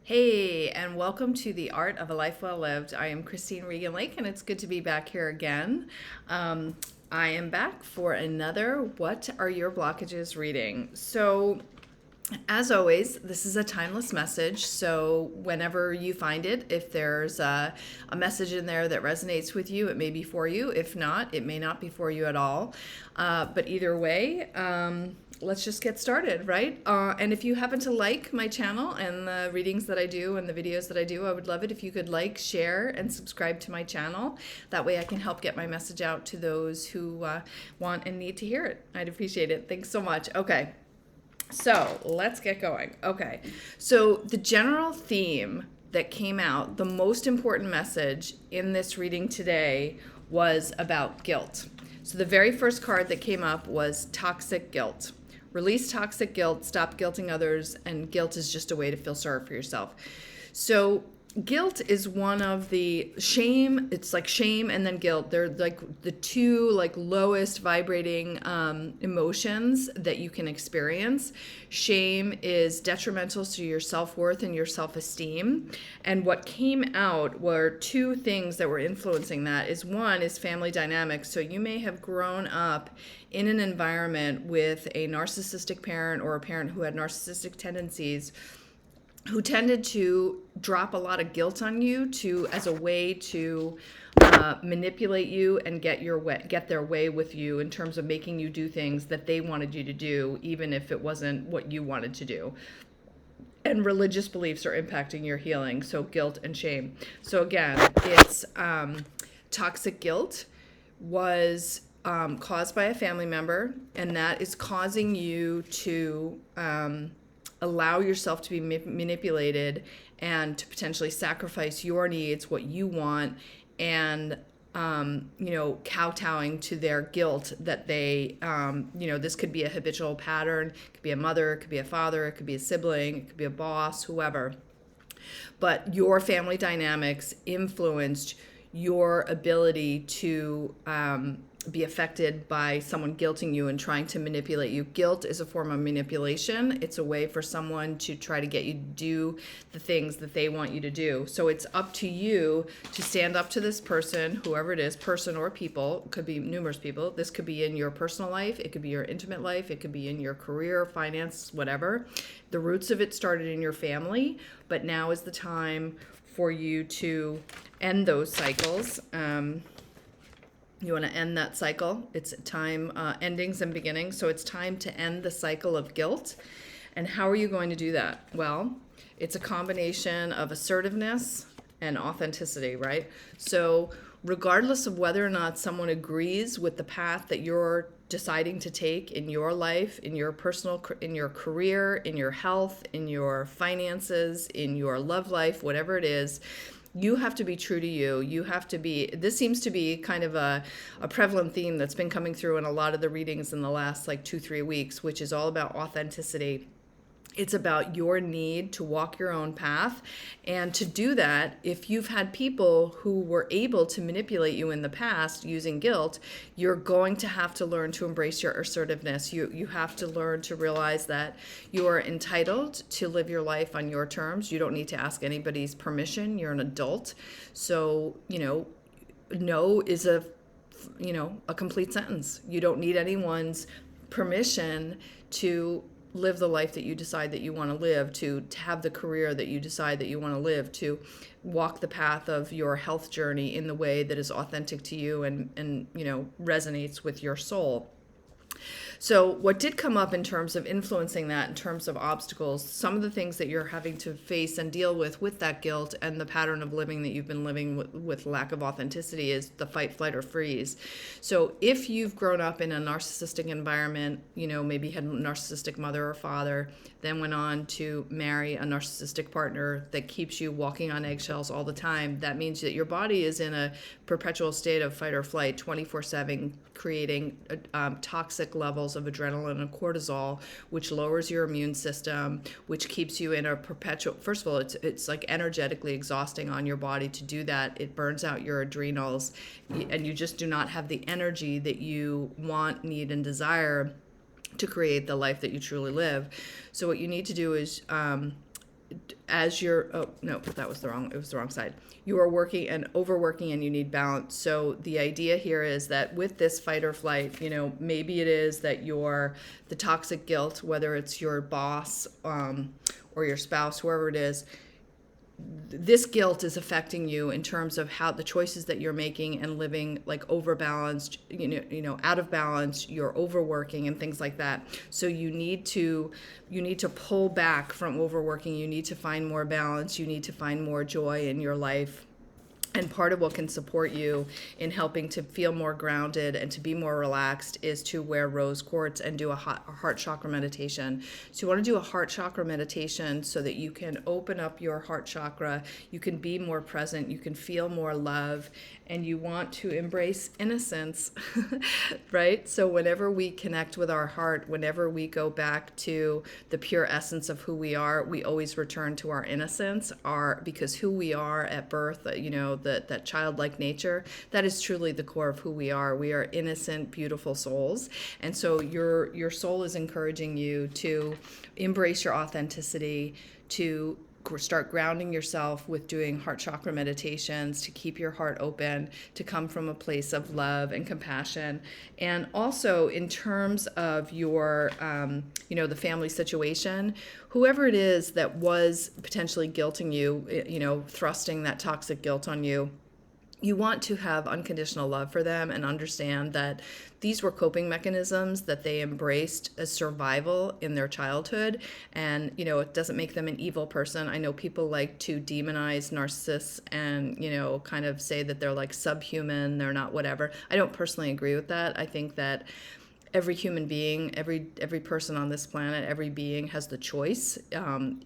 Hey, and welcome to The Art of a Life Well Lived. I am Christine Regan Lake, and it's good to be back here again. Um, I am back for another What Are Your Blockages reading. As always, this is a timeless message. So, whenever you find it, if there's a message in there that resonates with you, it may be for you. If not, it may not be for you at all. But either way, let's just get started, right? And if you happen to like my channel and the readings that I do and the videos that I do, I would love it if you could like, share, and subscribe to my channel. That way I can help get my message out to those who want and need to hear it. I'd appreciate it. Thanks so much. Okay. So let's get going. Okay. So the general theme that came out, the most important message in this reading today was about guilt. So the very first card that came up was toxic guilt. Release toxic guilt, stop guilting others, and guilt is just a way to feel sorry for yourself. So guilt is one of the shame. It's like shame and then guilt. They're like the two lowest vibrating emotions that you can experience. Shame is detrimental to your self-worth and your self-esteem. And what came out were two things that were influencing that. One is family dynamics. So you may have grown up in an environment with a narcissistic parent or a parent who had narcissistic tendencies, who tended to drop a lot of guilt on you as a way to manipulate you and get their way with you in terms of making you do things that they wanted you to do, even if it wasn't what you wanted to do. And religious beliefs are impacting your healing, so guilt and shame. So again, it's toxic guilt was caused by a family member, and that is causing you to allow yourself to be manipulated and to potentially sacrifice your needs, what you want, and kowtowing to their guilt that they, this could be a habitual pattern. It could be a mother, it could be a father, it could be a sibling, it could be a boss, whoever. But your family dynamics influenced your ability to be affected by someone guilting you and trying to manipulate you. Guilt is a form of manipulation. It's a way for someone to try to get you to do the things that they want you to do. So it's up to you to stand up to this person, whoever it is, person or people. It could be numerous people. This could be in your personal life. It could be your intimate life. It could be in your career, finance, whatever. The roots of it started in your family, but now is the time for you to end those cycles. You want to end that cycle. It's time, endings and beginnings. So it's time to end the cycle of guilt. And how are you going to do that? Well, it's a combination of assertiveness and authenticity, right? So regardless of whether or not someone agrees with the path that you're deciding to take in your life, in your personal, in your career, in your health, in your finances, in your love life, whatever it is, you have to be true to you. You have to be, this seems to be kind of a prevalent theme that's been coming through in a lot of the readings in the last 2-3 weeks, which is all about authenticity. It's about your need to walk your own path. And to do that, if you've had people who were able to manipulate you in the past using guilt, you're going to have to learn to embrace your assertiveness. You have to learn to realize that you are entitled to live your life on your terms. You don't need to ask anybody's permission. You're an adult. So, no is a complete sentence. You don't need anyone's permission to live the life that you decide that you want to live, to have the career that you decide that you want to live, to walk the path of your health journey in the way that is authentic to you and resonates with your soul. So what did come up in terms of influencing that, in terms of obstacles, some of the things that you're having to face and deal with that guilt and the pattern of living that you've been living with lack of authenticity is the fight, flight, or freeze. So if you've grown up in a narcissistic environment, maybe had a narcissistic mother or father, then went on to marry a narcissistic partner that keeps you walking on eggshells all the time, that means that your body is in a perpetual state of fight or flight 24/7, creating toxic levels of adrenaline and cortisol, which lowers your immune system, which keeps you in a perpetual, first of all, it's like energetically exhausting on your body to do that. It burns out your adrenals, and you just do not have the energy that you want, need, and desire to create the life that you truly live. So what you need to do is as you're, oh no, that was it was the wrong side. You are working and overworking and you need balance. So the idea here is that with this fight or flight, maybe it is that the toxic guilt, whether it's your boss or your spouse, whoever it is, this guilt is affecting you in terms of how the choices that you're making and living like overbalanced, out of balance, you're overworking and things like that. So you need to pull back from overworking. You need to find more balance. You need to find more joy in your life. And part of what can support you in helping to feel more grounded and to be more relaxed is to wear rose quartz and do a heart chakra meditation. So you want to do a heart chakra meditation so that you can open up your heart chakra, you can be more present, you can feel more love, and you want to embrace innocence, right? So whenever we connect with our heart, whenever we go back to the pure essence of who we are, we always return to our innocence, because who we are at birth, that childlike nature, that is truly the core of who we are. We are innocent, beautiful souls. And so your soul is encouraging you to embrace your authenticity, to start grounding yourself with doing heart chakra meditations, to keep your heart open, to come from a place of love and compassion. And also in terms of your, the family situation, whoever it is that was potentially guilting you, thrusting that toxic guilt on you, you want to have unconditional love for them and understand that these were coping mechanisms that they embraced as survival in their childhood. And, it doesn't make them an evil person. I know people like to demonize narcissists and, kind of say that they're like subhuman, they're not whatever. I don't personally agree with that. I think that every human being, every person on this planet, every being has the choice.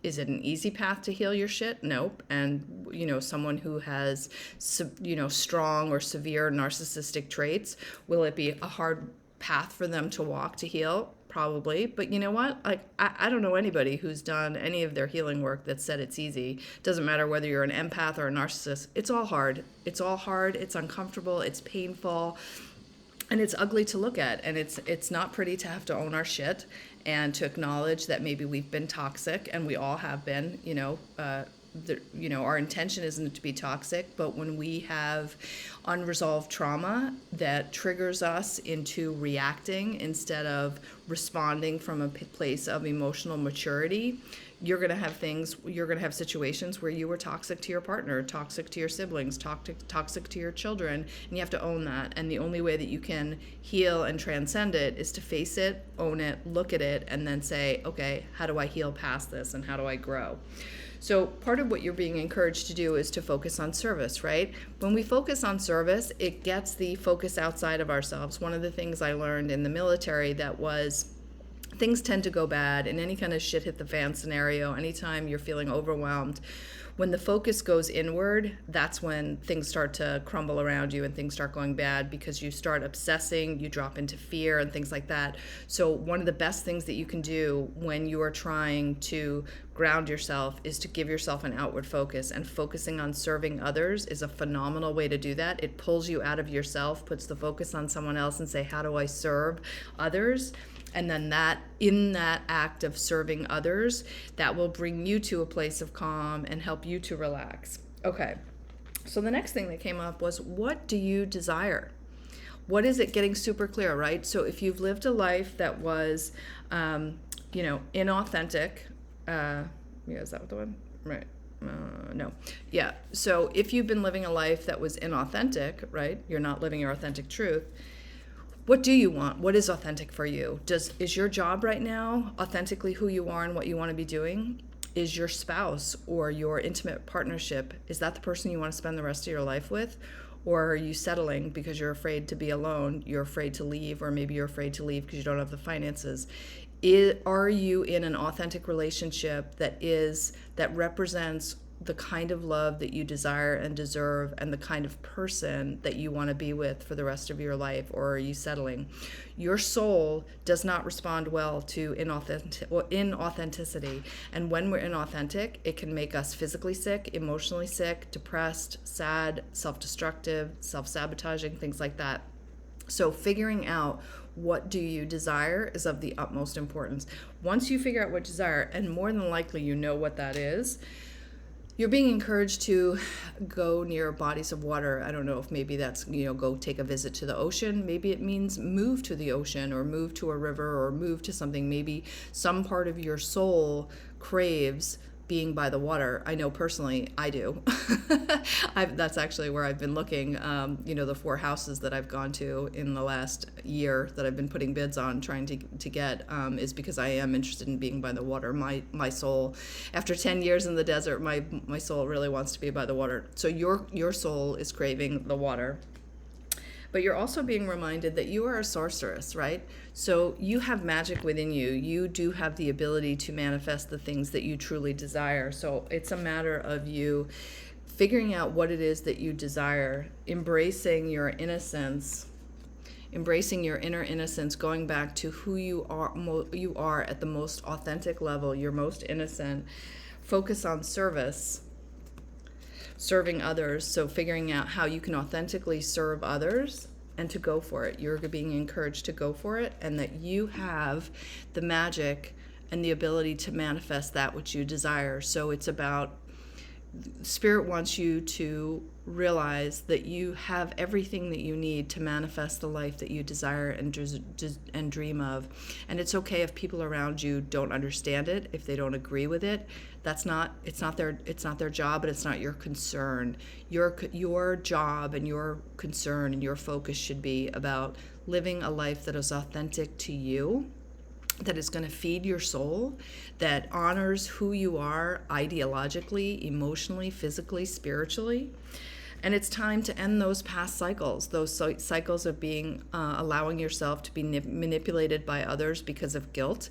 Is it an easy path to heal your shit? Nope. And, someone who has, strong or severe narcissistic traits, will it be a hard path for them to walk to heal? Probably. But you know what? I don't know anybody who's done any of their healing work that said it's easy. Doesn't matter whether you're an empath or a narcissist. It's all hard. It's uncomfortable. It's painful. And it's ugly to look at, and it's not pretty to have to own our shit and to acknowledge that maybe we've been toxic, and we all have been. Our intention isn't to be toxic, but when we have unresolved trauma that triggers us into reacting instead of responding from a place of emotional maturity, you're going to have situations where you were toxic to your partner, toxic to your siblings, toxic to your children, and you have to own that. And the only way that you can heal and transcend it is to face it, own it, look at it, and then say, okay, how do I heal past this and how do I grow? So part of what you're being encouraged to do is to focus on service, right? When we focus on service, it gets the focus outside of ourselves. One of the things I learned in the military that was things tend to go bad in any kind of shit hit the fan scenario, anytime you're feeling overwhelmed. When the focus goes inward, that's when things start to crumble around you and things start going bad because you start obsessing, you drop into fear and things like that. So one of the best things that you can do when you are trying to ground yourself is to give yourself an outward focus, and focusing on serving others is a phenomenal way to do that. It pulls you out of yourself, puts the focus on someone else and say, how do I serve others? And then in that act of serving others, that will bring you to a place of calm and help you to relax. Okay, so the next thing that came up was, what do you desire? What is it? Getting super clear, right? So if you've lived a life that was, inauthentic, is that the one? Right. No. Yeah. So if you've been living a life that was inauthentic, right? You're not living your authentic truth. What do you want? What is authentic for you? Is your job right now authentically who you are and what you want to be doing? Is your spouse or your intimate partnership, is that the person you want to spend the rest of your life with? Or are you settling because you're afraid to be alone, you're afraid to leave, or maybe you're afraid to leave because you don't have the finances? Are you in an authentic relationship that represents the kind of love that you desire and deserve and the kind of person that you want to be with for the rest of your life? Or are you settling? Your soul does not respond well to inauthenticity. And when we're inauthentic, it can make us physically sick, emotionally sick, depressed, sad, self-destructive, self-sabotaging, things like that. So figuring out what do you desire is of the utmost importance. Once you figure out what you desire, and more than likely you know what that is, you're being encouraged to go near bodies of water. I don't know if maybe that's, go take a visit to the ocean. Maybe it means move to the ocean or move to a river or move to something. Maybe some part of your soul craves being by the water. I know personally I do. That's actually where I've been looking. The 4 houses that I've gone to in the last year that I've been putting bids on trying to get is because I am interested in being by the water. My soul, after 10 years in the desert, my soul really wants to be by the water. So your soul is craving the water. But you're also being reminded that you are a sorceress, right? So you have magic within you. You do have the ability to manifest the things that you truly desire. So it's a matter of you figuring out what it is that you desire, embracing your innocence, embracing your inner innocence, going back to who you are at the most authentic level, your most innocent. Focus on service. Serving others, so figuring out how you can authentically serve others and to go for it. You're being encouraged to go for it, and that you have the magic and the ability to manifest that which you desire. So it's about, Spirit wants you to realize that you have everything that you need to manifest the life that you desire and dream of. And it's okay if people around you don't understand it, if they don't agree with it. It's not their job, but it's not your concern. Your job and your concern and your focus should be about living a life that is authentic to you, that is going to feed your soul, that honors who you are ideologically, emotionally, physically, spiritually. And it's time to end those past cycles, those cycles of being, allowing yourself to be manipulated by others because of guilt.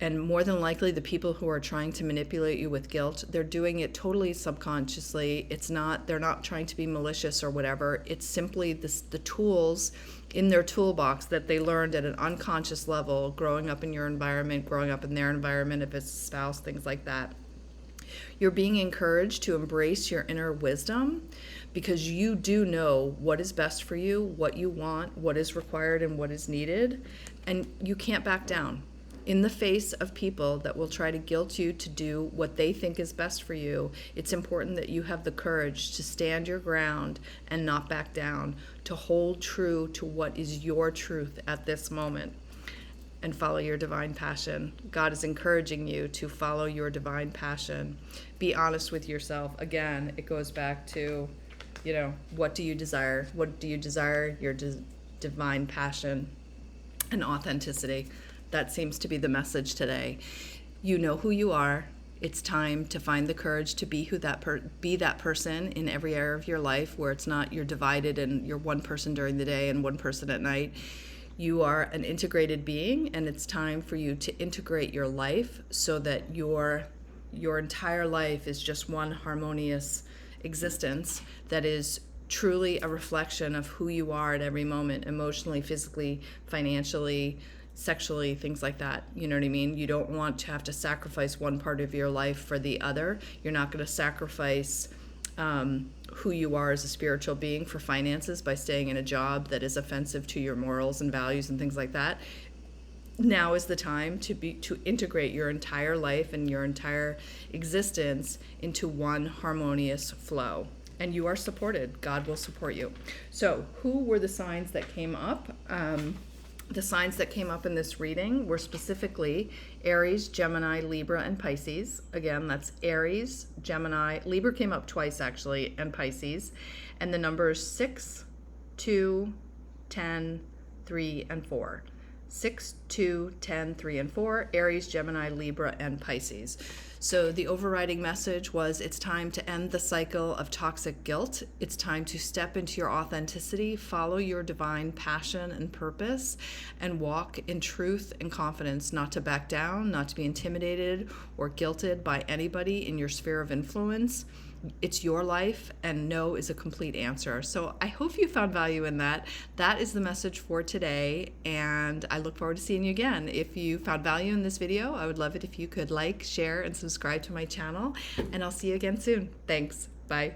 And more than likely, the people who are trying to manipulate you with guilt, they're doing it totally subconsciously. They're not trying to be malicious or whatever. It's simply the tools in their toolbox that they learned at an unconscious level, growing up in your environment, growing up in their environment, if it's a spouse, things like that. You're being encouraged to embrace your inner wisdom, because you do know what is best for you, what you want, what is required, and what is needed, and you can't back down. In the face of people that will try to guilt you to do what they think is best for you, it's important that you have the courage to stand your ground and not back down, to hold true to what is your truth at this moment, and follow your divine passion. God is encouraging you to follow your divine passion. Be honest with yourself. Again, it goes back to, what do you desire? What do you desire? Your divine passion and authenticity. That seems to be the message today. You know who you are. It's time to find the courage to be be that person in every area of your life, where it's not you're divided and you're one person during the day and one person at night. You are an integrated being, and it's time for you to integrate your life so that your entire life is just one harmonious existence that is truly a reflection of who you are at every moment, emotionally, physically, financially, sexually, things like that. You know what I mean? You don't want to have to sacrifice one part of your life for the other. You're not going to sacrifice who you are as a spiritual being for finances by staying in a job that is offensive to your morals and values and things like that. Now is the time to integrate your entire life and your entire existence into one harmonious flow. And you are supported. God will support you. So who were the signs that came up? The signs that came up in this reading were specifically Aries, Gemini, Libra, and Pisces. Again, that's Aries, Gemini. Libra came up twice, actually, and Pisces. And the numbers 6, 2, 10, 3, and 4. 6, 2, 10, 3, and 4, Aries, Gemini, Libra, and Pisces. So the overriding message was it's time to end the cycle of toxic guilt. It's time to step into your authenticity, follow your divine passion and purpose, and walk in truth and confidence, not to back down, not to be intimidated or guilted by anybody in your sphere of influence. It's your life, and no is a complete answer. So I hope you found value in that. That is the message for today, and I look forward to seeing you again. If you found value in this video, I would love it if you could like, share, and subscribe to my channel, and I'll see you again soon. Thanks. Bye.